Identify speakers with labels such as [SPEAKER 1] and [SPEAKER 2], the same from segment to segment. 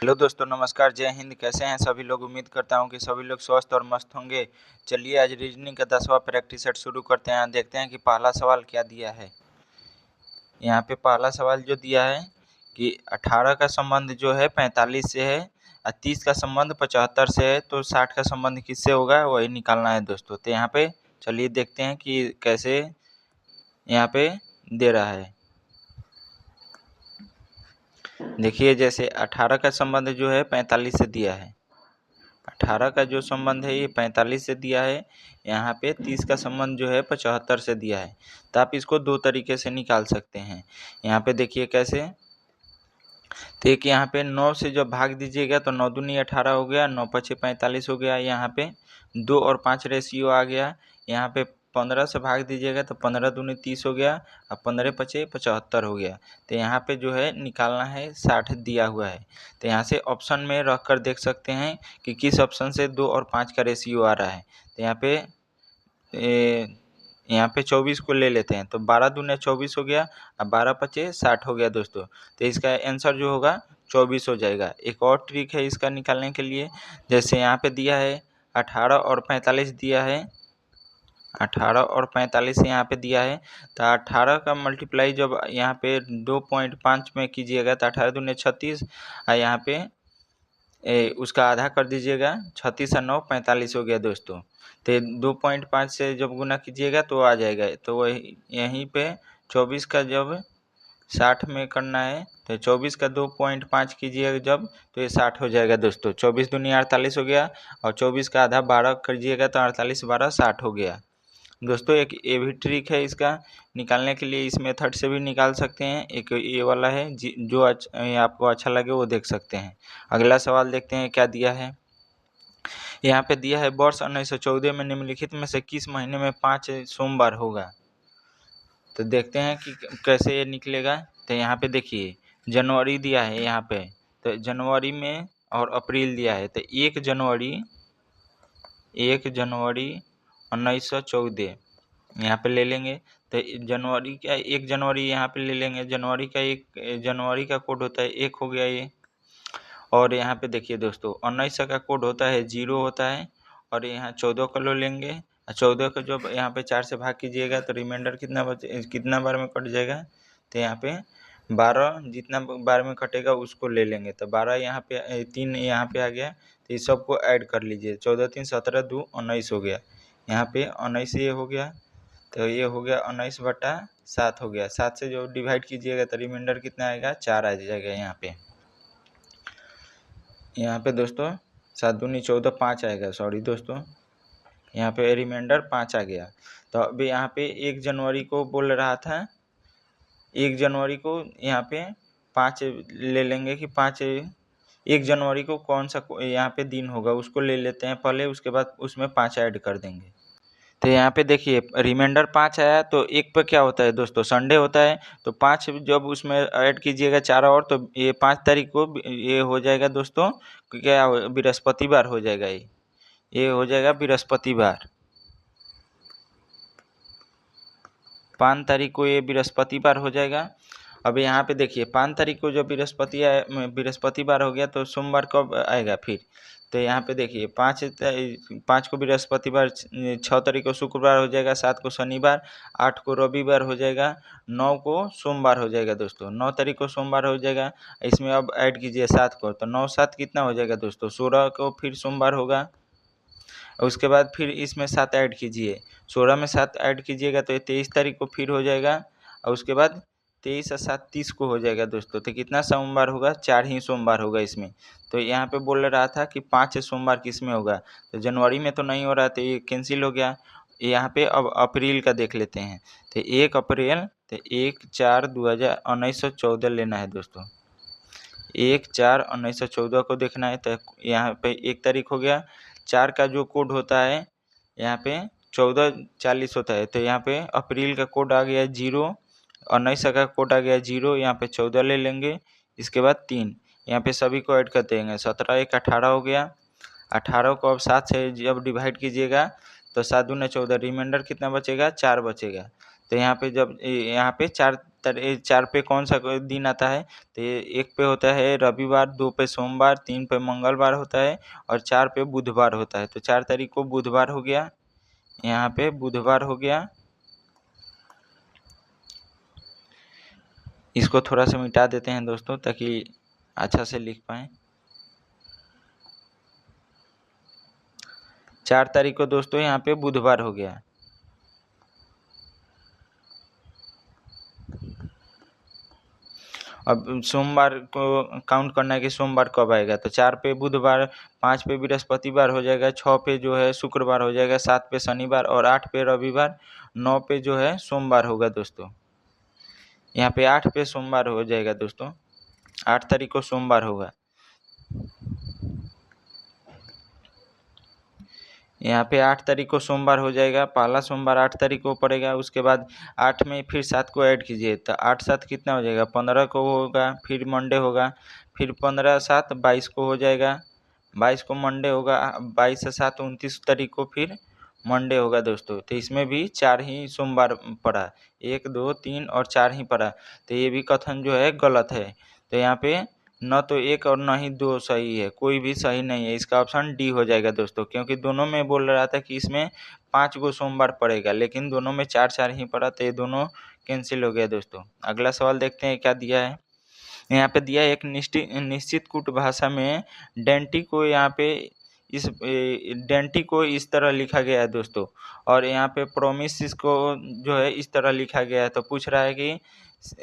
[SPEAKER 1] Hello दोस्तों, नमस्कार, जय हिंद। कैसे हैं सभी लोग? उम्मीद करता हूं कि सभी लोग स्वस्थ और मस्त होंगे। चलिए आज रीजनिंग का 10वां प्रैक्टिस सेट शुरू करते हैं। देखते हैं कि पहला सवाल क्या दिया है। यहाँ पे पहला सवाल जो दिया है कि 18 का संबंध जो है 45 से है और 30 का संबंध 75 से है, तो 60 का संबंध किससे होगा वही निकालना है दोस्तों। तो यहाँ पे चलिए देखते हैं कि कैसे यहाँ पे दे रहा है। देखिए, जैसे 18 का संबंध जो है 45 से दिया है। 18 का जो संबंध है ये 45 से दिया है। यहाँ पे 30 का संबंध जो है 75 से दिया है। तो आप इसको दो तरीके से निकाल सकते हैं। यहाँ पे देखिए कैसे। तो एक यहाँ पे 9 से जब भाग दीजिएगा तो 9 दूनी 18 हो गया, 9 पचे 45 हो गया। यहाँ पे 2 और 5 रेशियो आ गया। यहाँ पे 15 से भाग दीजिएगा तो 15 दूनी 30 हो गया और 15 पचे 75 हो गया। तो यहाँ पे जो है निकालना है 60 दिया हुआ है। तो यहाँ से ऑप्शन में रख कर देख सकते हैं कि किस ऑप्शन से 2 और 5 का रेशियो आ रहा है। तो यहाँ पे 24 को ले लेते हैं तो 12 दूने 24 हो गया और 12 पचे 60 हो गया दोस्तों। तो इसका आंसर जो होगा 24 हो जाएगा। एक और ट्रिक है इसका निकालने के लिए। जैसे यहाँ पे दिया है 18 और 45 दिया है, 18 और 45 यहाँ पे दिया है। तो 18 का मल्टीप्लाई जब यहाँ पे 2.5 में कीजिएगा तो 18 दूने 36 और यहाँ पे उसका आधा कर दीजिएगा। 36 और 9 45 हो गया दोस्तों। तो 2.5 से जब गुना कीजिएगा तो आ जाएगा। तो वही यहीं पे 24 का जब 60 में करना है तो 24 का 2.5 कीजिएगा जब, तो ये 60 हो जाएगा दोस्तों। 24 दूनी 48 हो गया और 24 का आधा 12 करिएगा तो 48 12 60 हो गया दोस्तों। एक ये भी ट्रिक है इसका निकालने के लिए। इस मेथड से भी निकाल सकते हैं। एक ये वाला है जो आपको अच्छा लगे वो देख सकते हैं। अगला सवाल देखते हैं क्या दिया है। यहाँ पे दिया है वर्ष 1914 में निम्नलिखित में से किस महीने में 5 सोमवार होगा। तो देखते हैं कि कैसे ये निकलेगा। तो यहाँ पे देखिए जनवरी दिया है यहाँ पे, तो जनवरी में और अप्रैल दिया है। तो 1 जनवरी 1914 यहाँ पे ले लेंगे। तो जनवरी का 1 जनवरी यहाँ पे ले लेंगे। जनवरी का 1 जनवरी का कोड होता है 1 हो गया ये। और यहाँ पे देखिए दोस्तों 19 का कोड होता है 0 होता है। और यहाँ 14 का लो लेंगे। 14 को जब यहाँ पे 4 से भाग कीजिएगा तो रिमाइंडर कितना बार में कट जाएगा। तो यहाँ पे 12 जितना बार में कटेगा उसको ले लेंगे। तो 12 यहाँ पे 3 यहाँ पे आ गया। तो इस सबको ऐड कर लीजिए। 14 3 17 2 19 हो गया। यहाँ पे 19 ये हो गया। तो ये हो गया 19/7 हो गया। 7 से जो डिवाइड कीजिएगा तो रिमाइंडर कितना आएगा 4 आ जाएगा। यहाँ पे दोस्तों 7 दूनी 14 5 आएगा। सॉरी दोस्तों, यहाँ पे रिमाइंडर 5 आ गया। तो अभी यहाँ पे 1 जनवरी को बोल रहा था। 1 जनवरी को यहाँ पे 5 ले लेंगे कि 1 जनवरी को कौन सा यहाँ पे दिन होगा उसको ले लेते हैं पहले, उसके बाद उसमें 5 ऐड कर देंगे। तो यहाँ पे देखिए रिमाइंडर 5 आया तो 1 पे क्या होता है दोस्तों संडे होता है। तो 5 जब उसमें ऐड कीजिएगा 4 और, तो ये 5 तारीख को ये हो जाएगा दोस्तों। क्या बृहस्पतिवार हो जाएगा। ये हो जाएगा बृहस्पतिवार। 5 तारीख को ये बृहस्पतिवार हो जाएगा। अब यहाँ पे देखिए 5 तारीख को जब बृहस्पतिवार हो गया तो सोमवार कब आएगा फिर। तो यहाँ पे देखिए 5 को बृहस्पतिवार, 6 तारीख को शुक्रवार हो जाएगा, 7 को शनिवार, 8 को रविवार हो जाएगा, 9 को सोमवार हो जाएगा दोस्तों। 9 तारीख को सोमवार हो जाएगा। इसमें अब ऐड कीजिए 7 को, तो 9 7 कितना हो जाएगा दोस्तों 16 को फिर सोमवार होगा। उसके बाद फिर इसमें 7 ऐड कीजिए। 16 में 7 ऐड कीजिएगा तो 23 तारीख को फिर हो जाएगा। और उसके बाद 23 और 7 30 को हो जाएगा दोस्तों। तो कितना सोमवार होगा 4 ही सोमवार होगा इसमें। तो यहाँ पे बोल रहा था कि 5 सोमवार किस में होगा। तो जनवरी में तो नहीं हो रहा, तो ये कैंसिल हो गया। यहाँ पे अब अप्रैल का देख लेते हैं। तो 1 अप्रैल, तो 1/4/1914 लेना है दोस्तों। 1/4/1914 को देखना है। तो यहाँ पे 1 तारीख हो गया। 4 का जो कोड होता है यहाँ पे 1440 होता है। तो यहाँ पे अप्रैल का कोड आ गया 0, 19 का कोड आ गया 0, यहाँ पे 14 ले लेंगे। इसके बाद 3 यहाँ पे सभी को ऐड कर देंगे। 17 1 18 हो गया। 18 को अब 7 से जब डिवाइड कीजिएगा तो 7 दूने 14, रिमाइंडर कितना बचेगा 4 बचेगा। तो यहाँ पे जब यहाँ पे 4 पे कौन सा दिन आता है, तो 1 पे होता है रविवार, 2 पे सोमवार, 3 पे मंगलवार होता है और 4 पे बुधवार होता है। तो 4 तारीख को बुधवार हो गया, यहाँ पे बुधवार हो गया। इसको थोड़ा सा मिटा देते हैं दोस्तों ताकि अच्छा से लिख पाएँ। 4 तारीख को दोस्तों यहाँ पे बुधवार हो गया। अब सोमवार को काउंट करना है कि सोमवार कब आएगा, तो 4 पे बुधवार, 5 पे बृहस्पतिवार हो जाएगा, 6 पे जो है शुक्रवार हो जाएगा, 7 पे शनिवार और 8 पे रविवार, 9 पे जो है सोमवार होगा दोस्तों। यहाँ पे 8 पे सोमवार हो जाएगा दोस्तों, 8 तारीख को सोमवार होगा। यहाँ पे 8 तारीख को सोमवार हो जाएगा, पहला सोमवार 8 तारीख को पड़ेगा। उसके बाद 8 में फिर 7 को ऐड कीजिए, तो 8 7 कितना हो जाएगा, 15 को होगा, फिर मंडे होगा, फिर 15 7 22 को हो जाएगा, 22 को मंडे होगा, 22 से 7 29 तारीख को फिर मंडे होगा दोस्तों। तो इसमें भी 4 ही सोमवार पड़ा, 1 2 3 और 4 ही पड़ा। तो ये भी कथन जो है गलत है। तो यहाँ पे न तो 1 और न ही 2 सही है, कोई भी सही नहीं है। इसका ऑप्शन डी हो जाएगा दोस्तों, क्योंकि दोनों में बोल रहा था कि इसमें 5 गो सोमवार पड़ेगा, लेकिन दोनों में 4 ही पड़ा, तो ये दोनों कैंसिल हो गया दोस्तों। अगला सवाल देखते हैं क्या दिया है। यहाँ पे दिया है एक निश्चित कूट भाषा में डेंटी को यहाँ पे डेंटी को इस तरह लिखा गया है दोस्तों, और यहाँ पे प्रोमिस को जो है इस तरह लिखा गया है। तो पूछ रहा है कि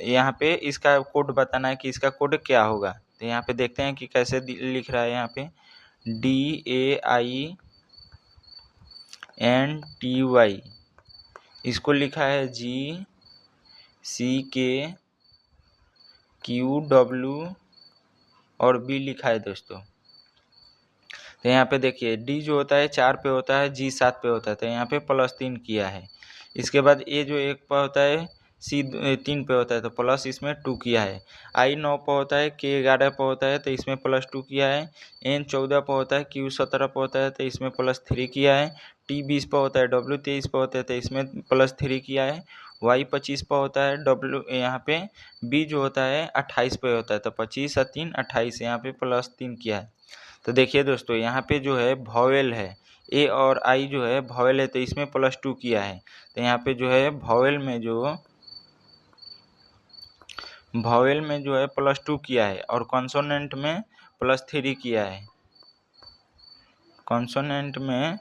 [SPEAKER 1] यहाँ पे इसका कोड बताना है कि इसका कोड क्या होगा। तो यहाँ पे देखते हैं कि कैसे लिख रहा है। यहाँ पे DAINTY इसको लिखा है GCKQW और B लिखा है दोस्तों। तो यहाँ पे देखिए D जो होता है 4 पे होता है, G 7 पे होता है, तो यहाँ पे +3 किया है। इसके बाद A जो 1 पे होता है, C 3 पे होता है, तो प्लस इसमें 2 किया है। I 9 पे होता है, K 11 पे होता है, तो इसमें +2 किया है। N 14 पे होता है, Q 17 पे होता है, तो इसमें +3 किया है। T 20 पे होता है, W 23 पे होता है, तो इसमें +3 किया है। Y 25 पे होता है, W यहाँ पे B जो होता है 28 पे होता है, तो 25 और 3 28, यहाँ पे +3 किया है। तो देखिए दोस्तों यहाँ पे जो है वॉवेल है, ए और आई जो है वॉवेल है, तो इसमें +2 किया है। तो यहाँ पे जो है वॉवेल में जो है +2 किया है, और कॉन्सोनेंट में +3 किया है। कॉन्सोनेंट में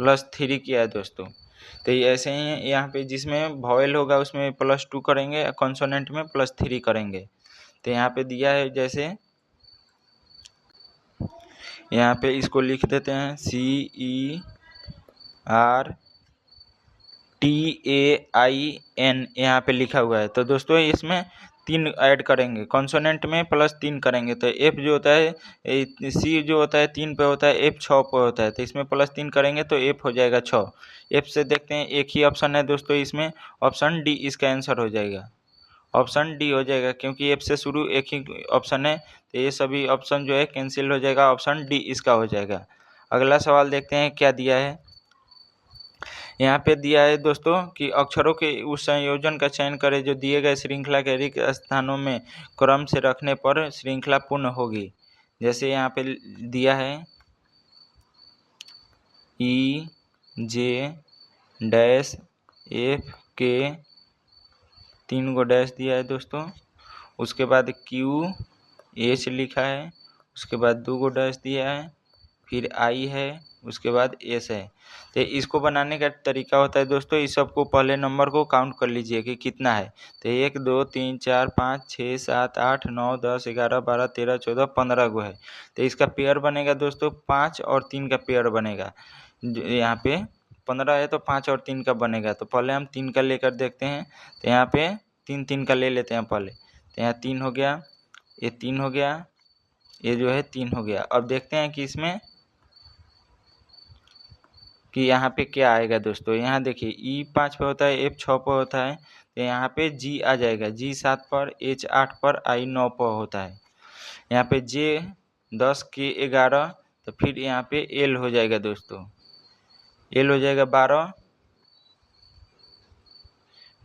[SPEAKER 1] +3 किया है दोस्तों। तो ऐसे ही यहाँ पे जिसमें वॉवेल होगा उसमें +2 करेंगे, कॉन्सोनेंट में +3 करेंगे। तो यहाँ पे दिया है, जैसे यहाँ पे इसको लिख देते हैं CERTAIN यहाँ पे लिखा हुआ है। तो दोस्तों इसमें 3 ऐड करेंगे, कॉन्सोनेंट में +3 करेंगे। तो F जो होता है, C जो होता है 3 पे होता है, F 6 पे होता है, तो इसमें +3 करेंगे तो F हो जाएगा 6। F से देखते हैं एक ही ऑप्शन है दोस्तों इसमें, ऑप्शन डी इसका आंसर हो जाएगा। ऑप्शन डी हो जाएगा, क्योंकि F से शुरू एक ही ऑप्शन है, तो ये सभी ऑप्शन जो है कैंसिल हो जाएगा, ऑप्शन डी इसका हो जाएगा। अगला सवाल देखते हैं क्या दिया है। यहाँ पे दिया है दोस्तों कि अक्षरों के उस संयोजन का चयन करें जो दिए गए श्रृंखला के रिक्त स्थानों में क्रम से रखने पर श्रृंखला पूर्ण होगी। जैसे यहाँ पे दिया है EJ-F के 3 गो डैश दिया है दोस्तों। उसके बाद QH लिखा है, उसके बाद 2 गो डैश दिया है, फिर I है, उसके बाद S है। तो इसको बनाने का तरीका होता है दोस्तों, इस सबको पहले नंबर को काउंट कर लीजिए कि कितना है। तो 1 2 3 4 5 6 7 8 9 10 11 12 13 14 15 गो है। तो इसका पेयर बनेगा दोस्तों 5 और 3 का पेयर बनेगा। यहाँ पे 15 है तो 5 और 3 का बनेगा। तो पहले हम 3 का लेकर देखते हैं। तो यहाँ पे 3 का ले लेते हैं पहले। तो यहाँ 3 हो गया, ये 3 हो गया, ये जो है 3 हो गया। अब देखते हैं कि इसमें कि यहाँ पे क्या आएगा दोस्तों। यहाँ देखिए E 5 पे होता है, F 6 पे होता है, तो यहाँ पे G आ जाएगा, G 7 पर, H 8 पर, I 9 पर होता है। यहाँ पे J 10, K 11, तो फिर यहाँ पे L हो जाएगा दोस्तों, L हो जाएगा 12,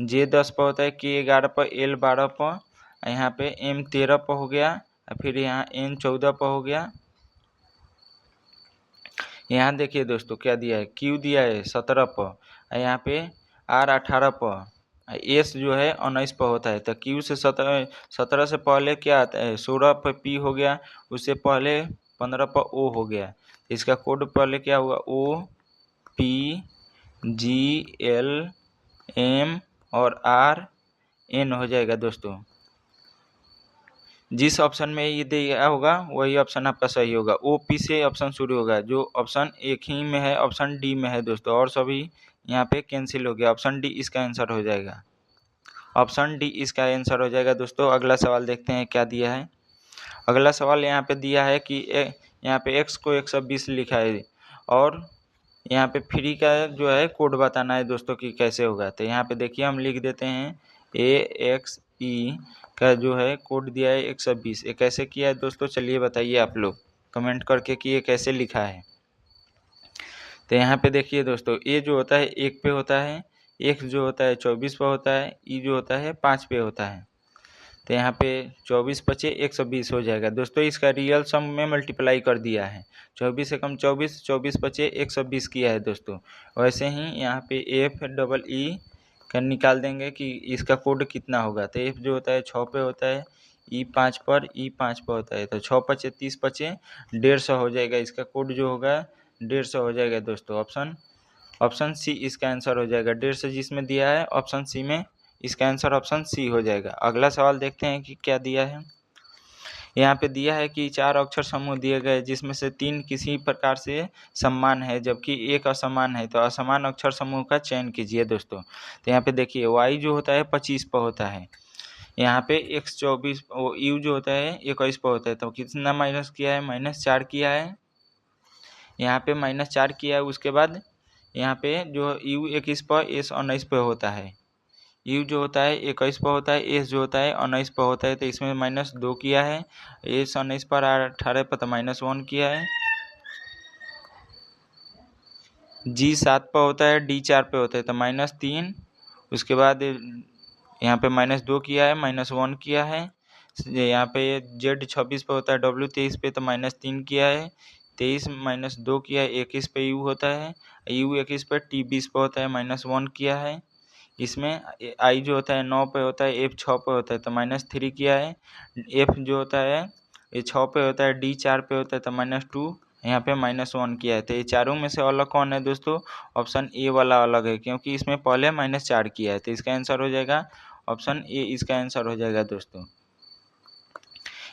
[SPEAKER 1] J 10 पर होता है, K 11 पर, L 12 पर, यहाँ पे M 13 पर हो गया, फिर यहाँ N 14 पर हो गया। यहाँ देखिए दोस्तों क्या दिया है, Q दिया है 17 पर, यहाँ पे R 18 पर, S जो है 19 पर होता है। तो Q से 17 से पहले क्या आता है, 16 पर P हो गया, उससे पहले 15 पर O हो गया। इसका कोड पहले क्या हुआ, O P G L M और R N हो जाएगा दोस्तों। जिस ऑप्शन में ये दिया होगा वही ऑप्शन आपका सही होगा। OP से ऑप्शन शुरू होगा, जो ऑप्शन एक ही में है, ऑप्शन डी में है दोस्तों, और सभी यहाँ पे कैंसिल हो गया। ऑप्शन डी इसका आंसर हो जाएगा, ऑप्शन डी इसका आंसर हो जाएगा दोस्तों। अगला सवाल देखते हैं क्या दिया है। अगला सवाल यहाँ पे दिया है कि यहाँ पे x को 120 लिखा है और यहाँ पे फ्री का जो है कोड बताना है दोस्तों कि कैसे होगा। तो यहाँ पे देखिए हम लिख देते हैं AXE का जो है कोड दिया है 120। ये कैसे किया है दोस्तों, चलिए बताइए आप लोग कमेंट करके कि ये कैसे लिखा है। तो यहाँ पे देखिए दोस्तों, ए जो होता है 1 पे होता है, x जो होता है 24 पे होता है, ई जो होता है 5 पे होता है। तो यहाँ पे 24 पचे 120 हो जाएगा दोस्तों। इसका रियल सम में मल्टीप्लाई कर दिया है, 24 से कम 24, 24 पचे 120 किया है दोस्तों। वैसे ही यहाँ पे FEE का निकाल देंगे कि इसका कोड कितना होगा। तो F जो होता है 6 पे होता है, E 5 पर, E 5 पर होता है। तो 6 पचे 30 पचे 150 हो जाएगा। इसका कोड जो होगा 150 हो जाएगा दोस्तों। ऑप्शन सी इसका आंसर हो जाएगा। 150 जिसमें दिया है ऑप्शन सी में, इसका आंसर ऑप्शन सी हो जाएगा। अगला सवाल देखते हैं कि क्या दिया है। यहाँ पे दिया है कि 4 अक्षर समूह दिए गए जिसमें से 3 किसी प्रकार से समान है जबकि एक असमान है, तो असमान अक्षर समूह का चयन कीजिए दोस्तों। तो यहाँ पे देखिए y जो होता है 25 पर होता है, यहाँ पे x 24, u जो होता है 21 पर होता है। तो कितना माइनस किया है, -4 किया है, यहाँ पे -4 किया है। उसके बाद यहाँ पे जो u 21 पर, s 19 पर होता है, u जो होता है 21 पर होता है, s जो होता है 19 पर होता है। तो इसमें -2 किया है, s 19 पर 18 पर, तो -1 किया है। g 7 पर होता है, d 4 पे होता है, तो -3। उसके बाद यहाँ पे -2 किया है, -1 किया है। यहाँ पे z 26 पे होता है, w 23 पे, तो -3 किया है। 23 -2 किया है, 21 पे u होता है, u 21 पे, t 20 पे होता है, -1 किया है। इसमें i जो होता है 9 पे होता है, f 6 पे होता है, तो -3 किया है। f जो होता है ये 6 पे होता है, d 4 पे होता है, तो -2, यहाँ पे -1 किया है। तो ये चारों में से अलग कौन है दोस्तों, ऑप्शन ए वाला अलग है, क्योंकि इसमें पहले -4 किया है। तो इसका आंसर हो जाएगा ऑप्शन ए, इसका आंसर हो जाएगा दोस्तों।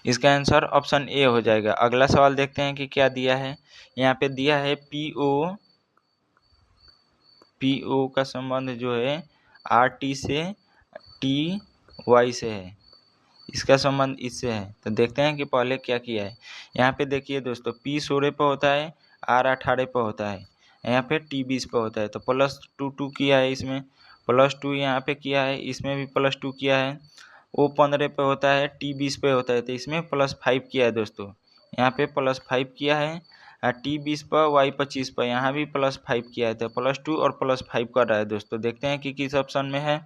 [SPEAKER 1] इसका आंसर ऑप्शन ए हो जाएगा। अगला सवाल देखते हैं कि क्या दिया है। यहाँ पे दिया है PO का संबंध जो है RT से TY से है, इसका संबंध इससे है। तो देखते हैं कि पहले क्या किया है। यहाँ पे देखिए दोस्तों, P 16 पर होता है, R 18 पर होता है, यहाँ पे T 20 पर होता है, तो +2 किया है। इसमें +2 यहाँ पे किया है, इसमें भी +2 किया है। O 15 पे होता है, T 20 पे होता है, तो इसमें +5 किया है दोस्तों, यहाँ पे +5 किया है। T 20 पर, Y 25 पर, यहाँ भी +5 किया है। तो +2 और +5 कर रहा है दोस्तों। देखते हैं कि किस ऑप्शन में है।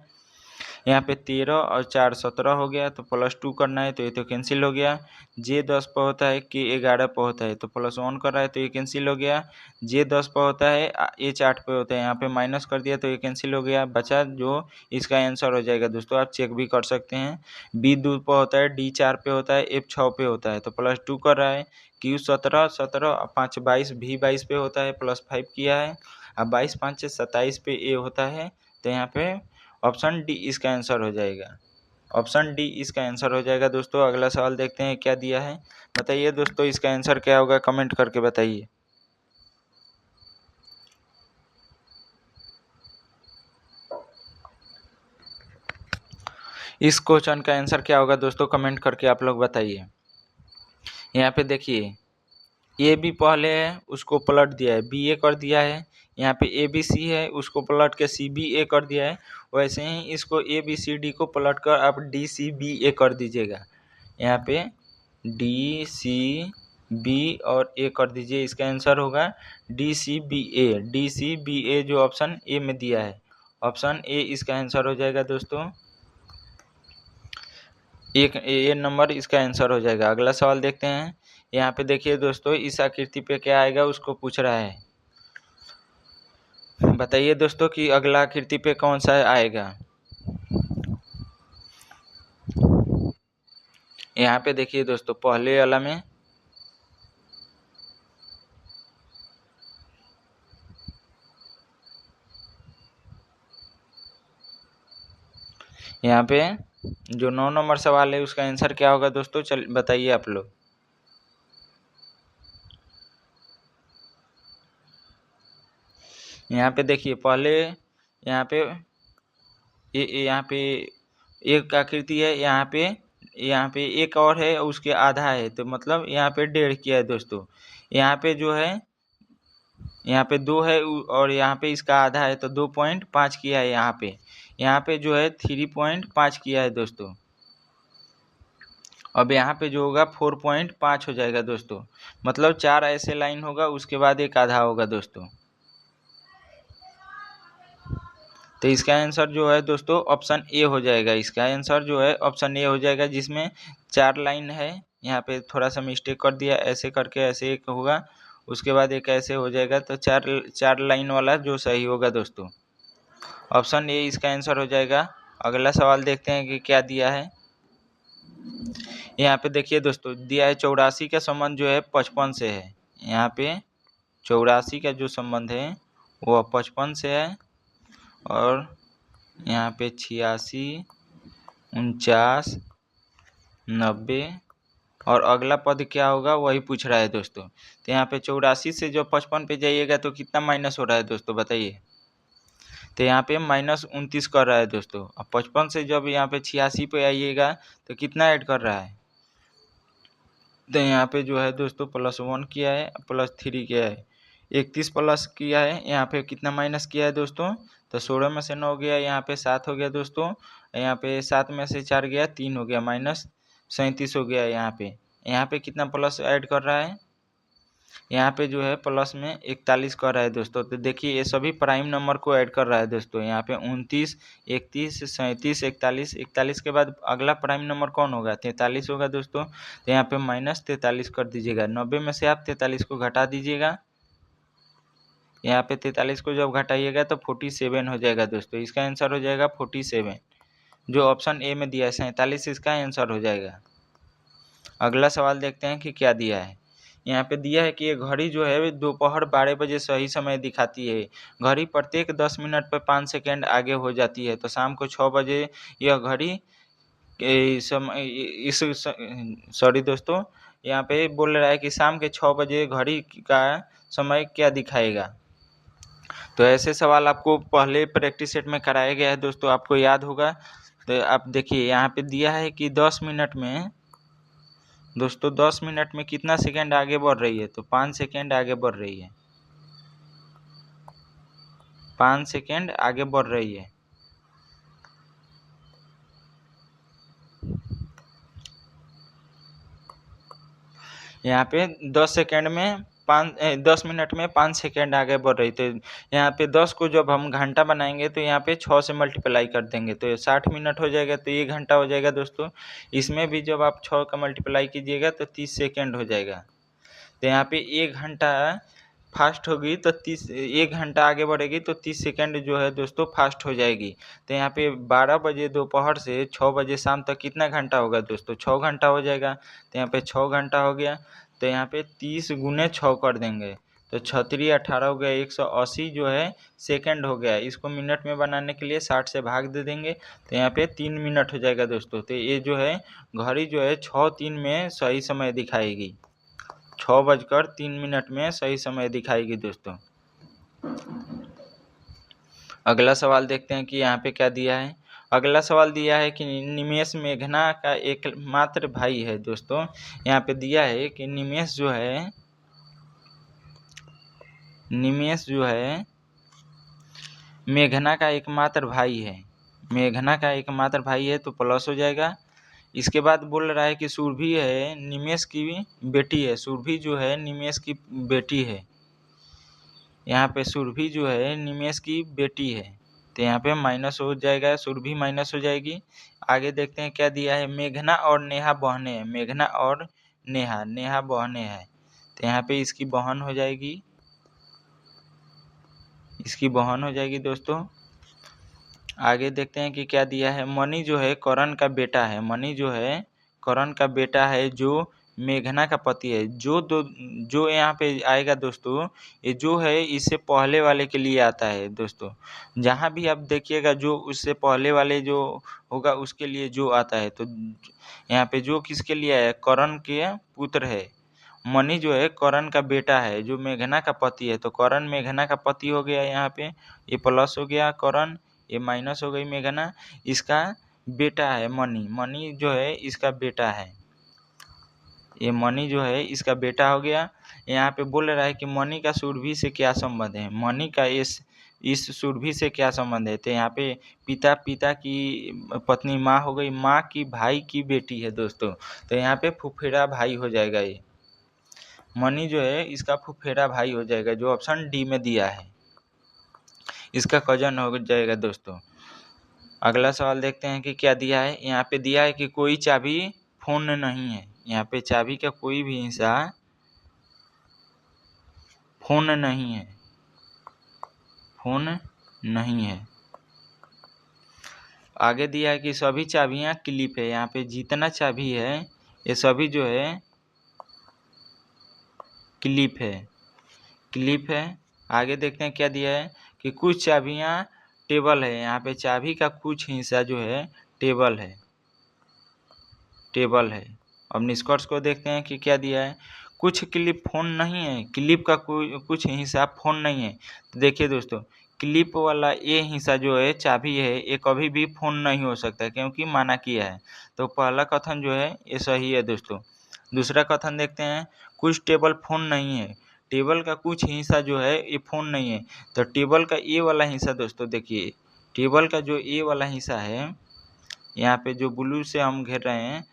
[SPEAKER 1] यहाँ पे 13 और 4 17 हो गया, तो +2 करना है, तो ये तो कैंसिल हो गया। J 10 पर होता है, K 11 पर होता है, तो +1 कर रहा है, तो ये कैंसिल हो गया। J 10 पर होता है, H 8 पे होता है, यहाँ पे माइनस कर दिया, तो ये कैंसिल हो गया। बचा जो इसका आंसर हो जाएगा दोस्तों, आप चेक भी कर सकते हैं। B 2 पर होता है, D 4 पे होता है, F 6 पे होता है, तो +2 कर रहा है। Q 17 17 5 22, V 22 पे होता है, +5 किया है। अब 22 5 27 पे A होता है, तो यहाँ पे ऑप्शन डी इसका आंसर हो जाएगा। ऑप्शन डी इसका आंसर हो जाएगा दोस्तों। अगला सवाल देखते हैं क्या दिया है, बताइए दोस्तों इसका आंसर क्या होगा, कमेंट करके बताइए। इस क्वेश्चन का आंसर क्या होगा दोस्तों, कमेंट करके आप लोग बताइए। यहाँ पे देखिए, ए बी पहले है, उसको पलट दिया है, बी ए कर दिया है। यहाँ पे ए बी सी है, उसको पलट के सी बी ए कर दिया है। वैसे ही इसको ए बी सी डी को पलट कर आप डी सी बी ए कर दीजिएगा। यहाँ पे डी सी बी और ए कर दीजिए, इसका आंसर होगा डी सी बी ए। डी सी बी ए जो ऑप्शन ए में दिया है, ऑप्शन ए इसका आंसर हो जाएगा दोस्तों। एक ये नंबर इसका आंसर हो जाएगा। अगला सवाल देखते हैं। यहाँ पे देखिए दोस्तों, इस आकृति पे क्या आएगा उसको पूछ रहा है। बताइए दोस्तों कि अगला आकृति पे कौन सा आएगा। यहाँ पे देखिए दोस्तों, पहले वाला में यहाँ पे जो 9 नंबर सवाल है उसका आंसर क्या होगा दोस्तों, चल बताइए आप लोग। यहाँ पे देखिए पहले यहाँ पे यहाँ पे एक आकृति है, यहाँ पे एक और है, उसके आधा है, तो मतलब यहाँ पे 1.5 किया है दोस्तों। यहाँ पे जो है यहाँ पे 2 है और यहाँ पे इसका आधा है, तो 2.5 किया है। यहाँ पे जो है 3.5 किया है दोस्तों। अब यहाँ पे जो होगा 4.5 हो जाएगा दोस्तों। मतलब 4 ऐसे लाइन होगा, उसके बाद एक आधा होगा दोस्तों। तो इसका आंसर जो है दोस्तों ऑप्शन ए हो जाएगा। इसका आंसर जो है ऑप्शन ए हो जाएगा, जिसमें 4 लाइन है। यहाँ पे थोड़ा सा मिस्टेक कर दिया, ऐसे करके ऐसे एक होगा, उसके बाद एक ऐसे हो जाएगा, तो चार लाइन वाला जो सही होगा दोस्तों। ऑप्शन ए इसका आंसर हो जाएगा। अगला सवाल देखते हैं कि क्या दिया है। यहाँ पे देखिए दोस्तों, दिया है 84 का संबंध जो है 55 से है। यहाँ पे 84 का जो संबंध है वो 55 से है, और यहाँ पे 86, 49, 90 और अगला पद क्या होगा वही पूछ रहा है दोस्तों। तो यहाँ पे 84 से जो 55 पे जाइएगा तो कितना माइनस हो रहा है दोस्तों, बताइए। तो यहाँ पे -29 कर रहा है दोस्तों। अब 55 से जब यहाँ पे 86 पे आइएगा तो कितना ऐड कर रहा है। तो यहाँ पे जो है दोस्तों +1 किया है, +3 किया है, 31 प्लस किया है। यहाँ पे कितना माइनस किया है दोस्तों, तो 16 में से 9 गया, यहाँ पे 7 हो गया दोस्तों। यहाँ पे 7 में से 4 गया, 3 हो गया, -37 हो गया। यहाँ पे कितना प्लस ऐड कर रहा है, यहाँ पे जो है प्लस में 41 कर रहा है दोस्तों। तो देखिए ये सभी प्राइम नंबर को ऐड कर रहा है दोस्तों। यहाँ पे 29, 31, 37, 41 के बाद अगला प्राइम नंबर कौन होगा, 43 होगा दोस्तों। तो यहाँ पे -43 कर दीजिएगा। 90 में से आप 43 को घटा दीजिएगा। यहाँ पे 43 को जब घटाइएगा तो 47 हो जाएगा दोस्तों। इसका आंसर हो जाएगा 47, जो ऑप्शन ए में दिया है 47 इसका आंसर हो जाएगा। अगला सवाल देखते हैं कि क्या दिया है। यहाँ पे दिया है कि ये घड़ी जो है दोपहर 12 बजे सही समय दिखाती है। घड़ी प्रत्येक 10 मिनट पर 5 सेकेंड आगे हो जाती है। तो शाम को 6 बजे यह घड़ी सॉरी दोस्तों, यहाँ पे बोल रहा है कि शाम के 6 बजे घड़ी का समय क्या दिखाएगा। तो ऐसे सवाल आपको पहले प्रैक्टिस सेट में कराया गया है दोस्तों, आपको याद होगा। तो आप देखिए यहाँ पे दिया है कि 10 मिनट में दोस्तों 10 मिनट में कितना सेकेंड आगे बढ़ रही है, तो 5 सेकेंड आगे बढ़ रही है। 5 सेकेंड आगे बढ़ रही है। यहाँ पे 10 मिनट में 5 सेकेंड आगे बढ़ रही। तो यहाँ पे 10 को जब हम घंटा बनाएंगे तो यहाँ पे 6 से मल्टीप्लाई कर देंगे तो 60 मिनट हो जाएगा, तो ये घंटा हो जाएगा दोस्तों। इसमें भी जब आप 6 का मल्टीप्लाई कीजिएगा तो 30 सेकेंड हो जाएगा। तो यहाँ पे 1 घंटा फास्ट होगी तो 1 घंटा आगे बढ़ेगी तो 30 सेकेंड जो है दोस्तों फास्ट हो जाएगी। तो यहाँ पे 12 बजे दोपहर से 6 बजे शाम तक कितना घंटा होगा दोस्तों, 6 घंटा हो जाएगा। तो यहाँ पे 6 घंटा हो गया। तो यहाँ पे 30 गुने 6 कर देंगे तो 6×3 = 18 हो गया। 180 जो है सेकेंड हो गया। इसको मिनट में बनाने के लिए 60 से भाग दे देंगे तो यहाँ पे 3 मिनट हो जाएगा दोस्तों। तो ये जो है घड़ी जो है 6:03 में सही समय दिखाएगी। 6:03 में सही समय दिखाएगी दोस्तों। अगला सवाल देखते हैं कि यहाँ पे क्या दिया है। अगला सवाल दिया है कि निमेष मेघना का एकमात्र भाई है दोस्तों। यहाँ पे दिया है कि निमेष जो है मेघना का एकमात्र भाई है। मेघना का एकमात्र भाई है तो प्लस हो जाएगा। इसके बाद बोल रहा है कि सुरभि है निमेष की बेटी है। सुरभि जो है निमेष की बेटी है। यहाँ पे सुरभि जो है निमेष की बेटी है। तो यहाँ पे माइनस हो जाएगा, सुरभि माइनस हो जाएगी। आगे देखते हैं क्या दिया है, मेघना और नेहा बहने हैं, मेघना और नेहा, नेहा बहने हैं, तो यहाँ पे इसकी बहन हो जाएगी, इसकी बहन हो जाएगी दोस्तों। आगे देखते हैं कि क्या दिया है, मणि जो है करण का बेटा है, मणि जो है करण का बेटा है जो मेघना का पति है। जो यहाँ पे आएगा दोस्तों, ये जो है इससे पहले वाले के लिए आता है दोस्तों। जहाँ भी आप देखिएगा जो उससे पहले वाले जो होगा उसके लिए जो आता है, तो यहाँ पे जो किसके लिए आया, करण के पुत्र है। मणि जो है करण का बेटा है जो मेघना का पति है, तो करण मेघना का पति हो गया यहाँ पे, ये प्लस हो गया करण, ये माइनस हो गई मेघना, इसका बेटा है मणि, मणि जो है इसका बेटा है, ये मणि जो है इसका बेटा हो गया। यहाँ पे बोल रहा है कि मणि का सुरभि से क्या संबंध है, मणि का इस सुरभि से क्या संबंध है, तो यहाँ पे पिता की पत्नी माँ हो गई, माँ की भाई की बेटी है दोस्तों, तो यहाँ पे फुफेरा भाई हो जाएगा, ये मणि जो है इसका फुफेरा भाई हो जाएगा, जो ऑप्शन डी में दिया है इसका कजन हो जाएगा दोस्तों। अगला सवाल देखते हैं कि क्या दिया है, यहाँ पे दिया है कि कोई चाबी फोन नहीं है, यहाँ पे चाबी का कोई भी हिस्सा फोन नहीं है, फोन नहीं है। आगे दिया है कि सभी चाबियां क्लिप है, यहाँ पे जितना चाबी है ये सभी जो है क्लिप है, क्लिप है। आगे देखते हैं क्या दिया है कि कुछ चाबियां टेबल है, यहाँ पे चाबी का कुछ हिस्सा जो है टेबल है, टेबल है। अब निष्कर्ष को देखते हैं कि क्या दिया है, कुछ क्लिप फोन नहीं है, क्लिप का कुछ हिस्सा फोन नहीं है। तो देखिए दोस्तों, क्लिप वाला ये हिस्सा जो है चाबी है, ये कभी भी फोन नहीं हो सकता क्योंकि माना किया है, तो पहला कथन जो है ये सही है दोस्तों। दूसरा कथन देखते हैं, कुछ टेबल फोन नहीं है, टेबल का कुछ हिस्सा जो है ये फोन नहीं है, तो टेबल का ये वाला हिस्सा दोस्तों देखिए, टेबल का जो ये वाला हिस्सा है, यहाँ पे जो ब्लू से हम घेर रहे हैं,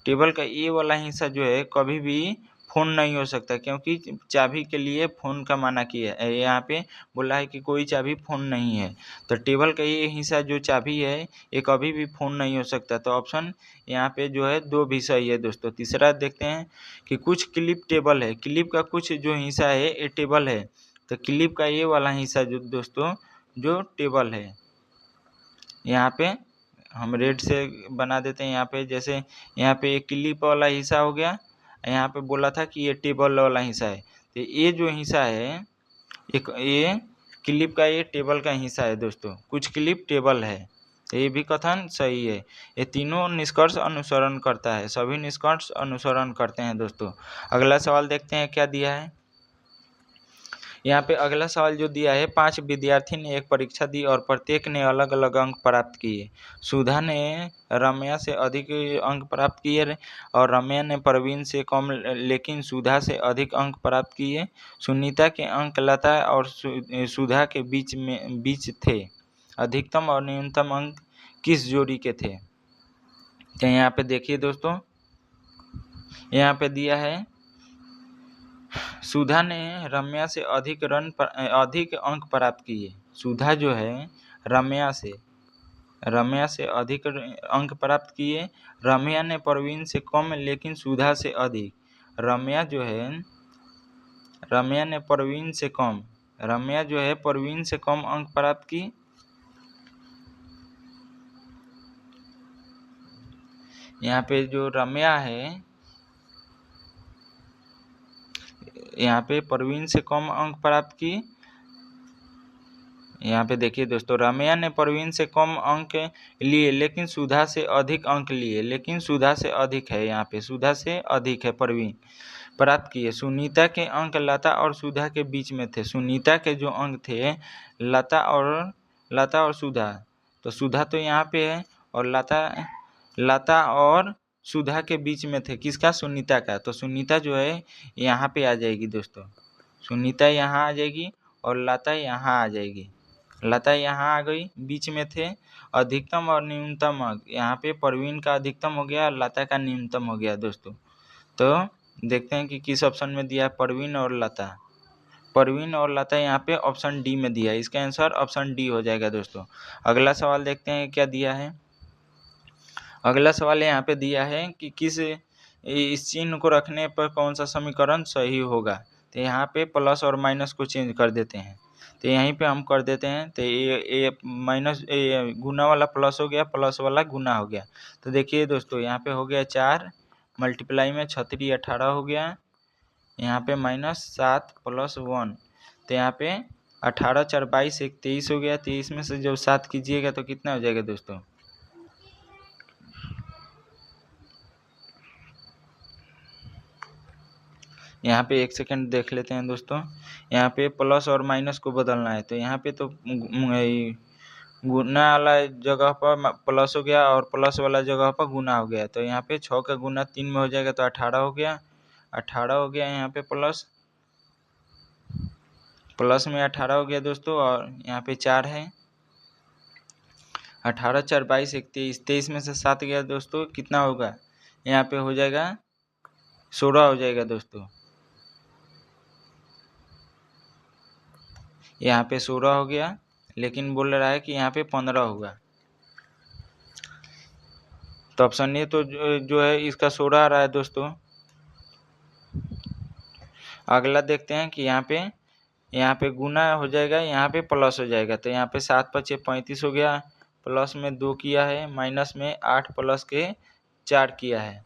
[SPEAKER 1] टेबल का ये वाला हिस्सा जो है कभी भी फ़ोन नहीं हो सकता क्योंकि चाबी के लिए फ़ोन का माना किया है, यहाँ पे बोला है कि कोई चाबी फ़ोन नहीं है, तो टेबल का ये हिस्सा जो चाबी है ये कभी भी फ़ोन नहीं हो सकता, तो ऑप्शन यहाँ पे जो है दो भी सही है दोस्तों। तीसरा देखते हैं कि कुछ क्लिप टेबल है, क्लिप का कुछ जो हिस्सा है ये टेबल है, तो क्लिप का ये वाला हिस्सा जो दोस्तों जो टेबल है, यहाँ पे हम रेड से बना देते हैं, यहाँ पे जैसे यहाँ पे एक क्लिप वाला हिस्सा हो गया, यहाँ पे बोला था कि ये टेबल वाला हिस्सा है, तो ये जो हिस्सा है एक ये क्लिप का ये टेबल का हिस्सा है दोस्तों, कुछ क्लिप टेबल है, तो ये भी कथन सही है। ये तीनों निष्कर्ष अनुसरण करता है, सभी निष्कर्ष अनुसरण करते हैं दोस्तों। अगला सवाल देखते हैं क्या दिया है, यहाँ पे अगला सवाल जो दिया है, 5 विद्यार्थी ने एक परीक्षा दी और प्रत्येक ने अलग अलग अंक प्राप्त किए। सुधा ने रम्या से अधिक अंक प्राप्त किए और रम्या ने प्रवीण से कम लेकिन सुधा से अधिक अंक प्राप्त किए। सुनीता के अंक लता और सुधा के बीच थे। अधिकतम और न्यूनतम अंक किस जोड़ी के थे, तो यहाँ पे देखिए दोस्तों, यहाँ पे दिया है सुधा ने रम्या से अधिक अंक प्राप्त किए। सुधा जो है रम्या से अधिक अंक प्राप्त किए। रम्या ने प्रवीण से कम लेकिन सुधा से अधिक। रम्या जो है प्रवीण से कम अंक प्राप्त की। यहाँ पे जो रम्या है, यहाँ पे प्रवीण से कम अंक प्राप्त की। यहाँ पे देखिए दोस्तों, रम्या ने प्रवीण से कम अंक लिए लेकिन सुधा से अधिक अंक लिए, लेकिन सुधा से अधिक है, यहाँ पे सुधा से अधिक है प्रवीण प्राप्त किए। सुनीता के अंक लता और सुधा के बीच में थे। सुनीता के जो अंक थे लता और सुधा, तो सुधा तो यहाँ पे है और लता और सुधा के बीच में थे, किसका, सुनीता का, तो सुनीता जो है यहाँ पे आ जाएगी दोस्तों, सुनीता यहाँ आ जाएगी और लता यहाँ आ जाएगी। लता यहाँ आ गई, बीच में थे। अधिकतम और न्यूनतम अंक, यहाँ पे प्रवीण का अधिकतम हो गया, लता का न्यूनतम हो गया दोस्तों। तो देखते हैं कि किस ऑप्शन में दिया प्रवीण और लता। परवीन और लता यहाँ पे ऑप्शन डी में दिया है। इसका आंसर ऑप्शन डी हो जाएगा दोस्तों। अगला सवाल देखते हैं क्या दिया है। अगला सवाल यहाँ पे दिया है कि किस इस चिन्ह को रखने पर कौन सा समीकरण सही होगा। तो यहाँ पे प्लस और माइनस को चेंज कर देते हैं। तो यहीं पे हम कर देते हैं। तो ये माइनस गुना वाला प्लस हो गया, प्लस वाला गुना हो गया। तो देखिए दोस्तों यहाँ पे हो गया 4 मल्टीप्लाई में 36 18 हो गया। यहाँ पे -7 + 1, तो यहाँ पे 18 4 22 1 23 हो गया। 23 में से जब 7 कीजिएगा तो कितना हो जाएगा दोस्तों। यहाँ पे 1 सेकंड देख लेते हैं दोस्तों। यहाँ पे प्लस और माइनस को बदलना है। तो यहाँ पे तो गुना वाला जगह पर प्लस हो गया और प्लस वाला जगह पर गुना हो गया। तो यहाँ पे 6 का गुना 3 में हो जाएगा तो 18 हो गया। 18 हो गया यहाँ पे प्लस में 18 हो गया दोस्तों। और यहाँ पे 4 है। 18 4 22 1 23, 23 में से 7 गया दोस्तों, कितना होगा। यहाँ पे हो जाएगा 16 हो जाएगा दोस्तों। यहाँ पे 16 हो गया, लेकिन बोल रहा है कि यहाँ पे 15 होगा। तो ऑप्शन ए तो जो है इसका 16 आ रहा है दोस्तों। अगला देखते हैं कि यहाँ पे गुना हो जाएगा, यहाँ पे प्लस हो जाएगा। तो यहाँ पे 7 × 5 = 35 हो गया। प्लस में 2 किया है, माइनस में 8 + के 4 किया है।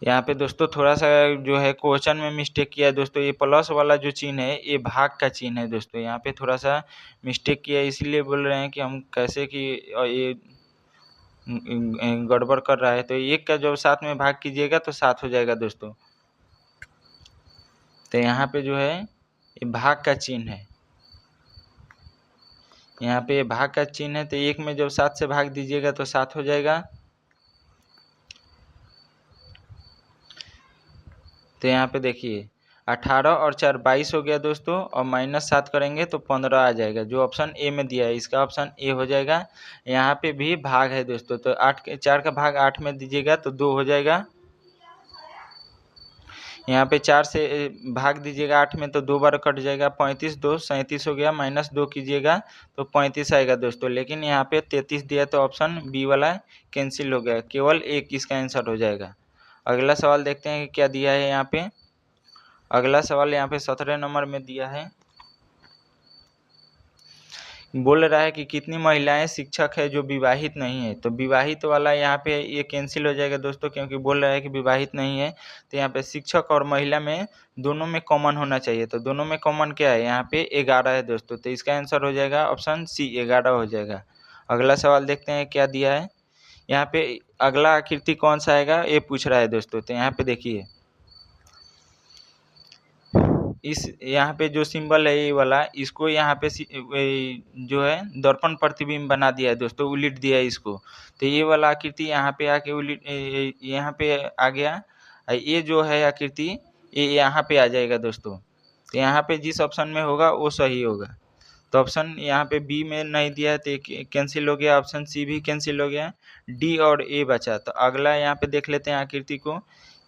[SPEAKER 1] यहाँ पे दोस्तों थोड़ा सा जो है क्वेश्चन में मिस्टेक किया है दोस्तों। ये प्लस वाला जो चिन्ह है ये भाग का चिन्ह है दोस्तों। यहाँ पे थोड़ा सा मिस्टेक किया है, इसलिए बोल रहे हैं कि हम कैसे कि ये गड़बड़ कर रहा है। तो 1 का जब 7 में भाग कीजिएगा तो 7 हो जाएगा दोस्तों। तो यहाँ पे जो है ये भाग का चिन्ह है। यहाँ पे भाग का चिन्ह है, तो 1 में जब 7 से भाग दीजिएगा तो 7 हो जाएगा। तो यहाँ पे देखिए 18 और 4 22 हो गया दोस्तों, और -7 करेंगे तो 15 आ जाएगा, जो ऑप्शन ए में दिया है। इसका ऑप्शन ए हो जाएगा। यहाँ पे भी भाग है दोस्तों, तो 4 का भाग 8 में दीजिएगा तो 2 हो जाएगा। यहाँ पे 4 से भाग दीजिएगा 8 में तो 2 बार कट जाएगा। 35 2 37 हो गया, -2 कीजिएगा तो 35 आएगा दोस्तों। लेकिन यहाँ पे 33 दिया तो ऑप्शन बी वाला कैंसिल हो गया, केवल एक इसका आंसर हो जाएगा। अगला सवाल देखते हैं कि क्या दिया है यहाँ पे। अगला सवाल यहाँ पे 17 नंबर में दिया है। बोल रहा है कि कितनी महिलाएं शिक्षक है जो विवाहित नहीं है। तो विवाहित वाला यहाँ पे ये कैंसिल हो जाएगा दोस्तों, क्योंकि बोल रहा है कि विवाहित नहीं है। तो यहाँ पे शिक्षक और महिला में दोनों में कॉमन होना चाहिए। तो दोनों में कॉमन क्या है, यहाँ पे 11 है दोस्तों। तो इसका आंसर हो जाएगा ऑप्शन सी 11 हो जाएगा। अगला सवाल देखते हैं क्या दिया है। यहाँ पे अगला आकृति कौन सा आएगा ये पूछ रहा है दोस्तों। तो यहाँ पे देखिए इस यहाँ पे जो सिंबल है ये वाला, इसको यहाँ पे जो है दर्पण प्रतिबिंब बना दिया है दोस्तों, उलट दिया है इसको। तो ये वाला आकृति यहाँ पे आके उलट यहाँ पे आ गया। ये जो है आकृति ये यहाँ पे आ जाएगा दोस्तों। तो यहाँ पे जिस ऑप्शन में होगा वो सही होगा। तो ऑप्शन यहाँ पे बी में नहीं दिया है तो कैंसिल हो गया। ऑप्शन सी भी कैंसिल हो गया, डी और ए बचा। तो अगला यहाँ पे देख लेते हैं आकृति को।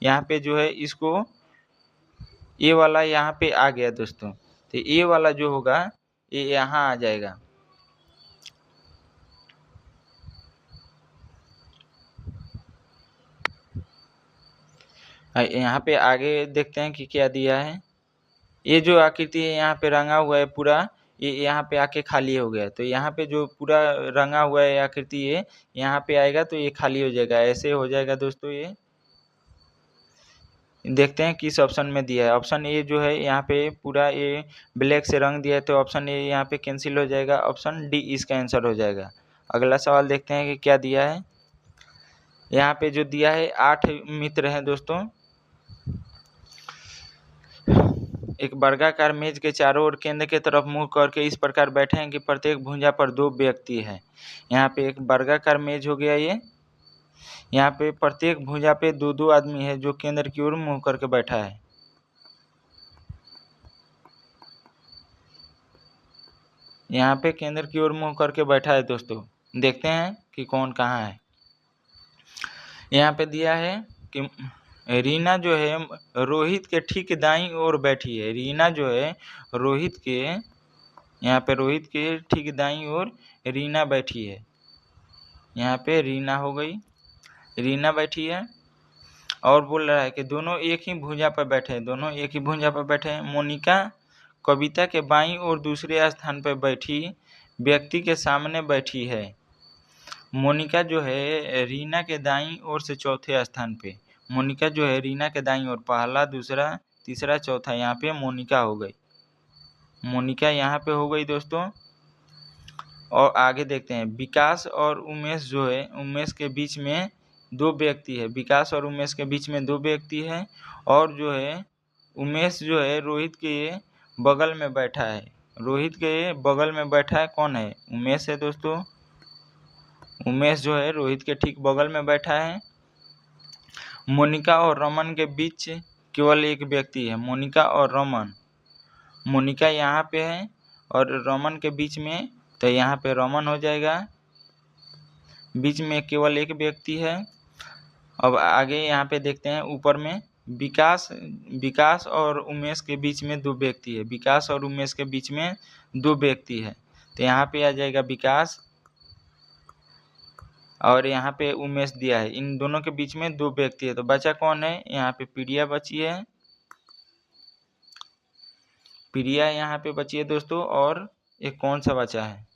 [SPEAKER 1] यहाँ पे जो है इसको ये वाला यहाँ पे आ गया दोस्तों। तो ये वाला जो होगा ये यहाँ आ जाएगा। यहाँ पे आगे देखते हैं कि क्या दिया है। ये जो आकृति है यहाँ पे रंगा हुआ है पूरा, ये यहाँ पे आके खाली हो गया। तो यहाँ पे जो पूरा रंगा हुआ है आकृति है यहाँ पे आएगा तो ये खाली हो जाएगा, ऐसे हो जाएगा दोस्तों। ये देखते हैं किस ऑप्शन में दिया है। ऑप्शन ए जो है यहाँ पे पूरा ये ब्लैक से रंग दिया है, तो ऑप्शन ए यहाँ पे कैंसिल हो जाएगा। ऑप्शन डी इसका आंसर हो जाएगा। अगला सवाल देखते हैं कि क्या दिया है। यहाँ पे जो दिया है 8 मित्र हैं दोस्तों। एक वर्गाकार मेज के चारों ओर केंद्र की तरफ मुंह करके इस प्रकार बैठे हैं कि प्रत्येक भुजा पर 2 व्यक्ति है। यहाँ पे एक वर्गाकार मेज हो गया ये। यहाँ पे प्रत्येक भुजा पे 2-2 आदमी है जो केंद्र की ओर मुंह करके बैठा है। यहाँ पे केंद्र की ओर मुंह करके बैठा है दोस्तों। देखते हैं कि कौन कहाँ है। यहाँ पे दिया है कि रीना जो है रोहित के ठीक दाईं ओर बैठी है। रीना जो है रोहित के, यहाँ पे रोहित के ठीक दाईं ओर रीना बैठी है। यहाँ पे रीना हो गई, रीना बैठी है। और बोल रहा है कि दोनों एक ही भुजा पर बैठे हैं, दोनों एक ही भुजा पर बैठे हैं। मोनिका कविता के बाईं और दूसरे स्थान पर बैठी व्यक्ति के सामने बैठी है। मोनिका जो है रीना के दाईं ओर से चौथे स्थान पे, मोनिका जो है रीना के दाईं ओर, पहला दूसरा तीसरा चौथा, यहाँ पे मोनिका हो गई, मोनिका यहाँ पे हो गई दोस्तों। और आगे देखते हैं, विकास और उमेश जो है, उमेश के बीच में दो व्यक्ति है, विकास और उमेश के बीच में दो व्यक्ति है। और जो है उमेश जो है रोहित के बगल में बैठा है, रोहित के बगल में बैठा है, कौन है? उमेश है दोस्तों। उमेश जो है रोहित के ठीक बगल में बैठा है। मोनिका और रमन के बीच केवल एक व्यक्ति है, मोनिका और रमन, मोनिका यहाँ पे है और रमन के बीच में, तो यहाँ पे रमन हो जाएगा, बीच में केवल एक व्यक्ति है। अब आगे यहाँ पे देखते हैं ऊपर में, विकास और उमेश के बीच में दो व्यक्ति है, विकास और उमेश के बीच में दो व्यक्ति है, तो यहाँ पे आ जाएगा विकास और यहाँ पे उमेश दिया है, इन दोनों के बीच में दो व्यक्ति है। तो बचा कौन है? यहाँ पे प्रिया बची है, प्रिया यहाँ पे बची है दोस्तों। और एक कौन सा बचा है?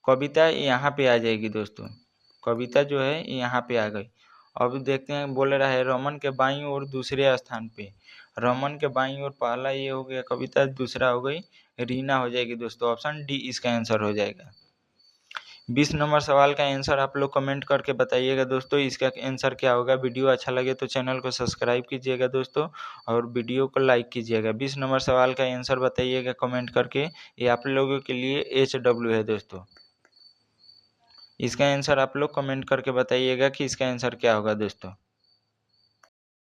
[SPEAKER 1] कविता यहाँ पे आ जाएगी दोस्तों, कविता जो है यहाँ पे आ गई। अब देखते हैं, बोल रहा है रमन के बाईं ओर दूसरे स्थान पे, रमन के बाईं ओर पहला ये हो गया कविता, दूसरा हो गई रीना हो जाएगी दोस्तों। ऑप्शन डी इसका आंसर हो जाएगा। 20 नंबर सवाल का आंसर आप लोग कमेंट करके बताइएगा दोस्तों, इसका आंसर क्या होगा। वीडियो अच्छा लगे तो चैनल को सब्सक्राइब कीजिएगा दोस्तों और वीडियो को लाइक कीजिएगा। 20 नंबर सवाल का आंसर बताइएगा कमेंट करके, ये आप लोगों के लिए HW है दोस्तों। इसका आंसर आप लोग कमेंट करके बताइएगा कि इसका आंसर क्या होगा दोस्तों।